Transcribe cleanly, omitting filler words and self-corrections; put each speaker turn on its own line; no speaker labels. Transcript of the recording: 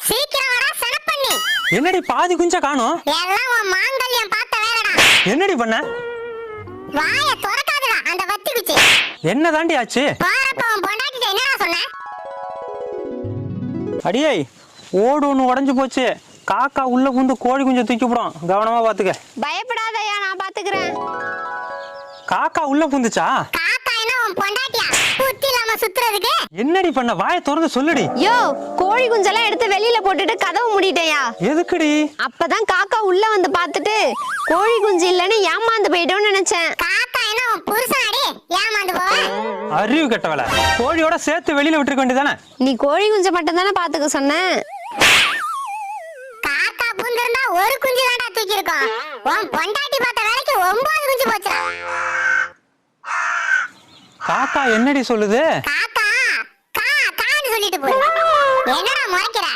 சீக்கிரம் வாடா சனப்பண்ணி.
என்னடி பாதி குஞ்ச காணோம்?
எல்லாம் உன் மாங்கல்யம் பார்த்த வேலைடா.
என்னடி பண்ண?
வாய திறக்காதடா அந்த வத்தி குச்சி.
என்ன தாண்டி ஆச்சு?
பாரப்ப உன் பொண்டாட்டிட்ட என்னடா சொன்ன?
அடியே ஓடு ஒன்று உடஞ்சு போச்சு. காக்கா உள்ள புந்து கோழி குஞ்சை தூக்கி போடும், கவனமா பாத்துக்க.
பயப்படாதயா, நான் பாத்துக்கிறேன்.
காக்கா உள்ள புந்துச்சா?
காக்கா என்ன உன் பொண்டாட்டியா? புத்தி இல்லாம சுத்துறதுக்கு?
என்னடி பண்ண? வாயை திறந்து சொல்லுடி.
யோ, கோழி குஞ்செல்லாம் எடுத்து வெளியில போட்டுட்டு கதவு மூடிட்டேயா.
எதுக்குடி?
அப்பதான் காக்கா உள்ள வந்து பாத்துட்டு கோழி குஞ்சு இல்லன்னு ஏமாந்து போயிட்டோம்னு நினைச்சேன்.
காக்கா என்ன உன் புருஷனாடி? ஏமாந்து போவ?
அறிவு கெட்டவள. கோழியோட சேர்த்து வெளியில விட்டுருக்க வேண்டியதானே?
நீ கோழி குஞ்சை மட்டும் தானே பாத்துக்க சொன்ன.
காக்கா புந்திருந்தா ஒரு குஞ்சு தான்டா தூக்கி இருக்கும். உன் பொண்டாட்டி பார்த்த வேலைக்கு 9 குஞ்சு போச்சுடா.
காக்கா என்னடி சொல்லுது?
காக்கா கா கான்னு சொல்லிட்டு போய் என்னடா முறைக்கிற?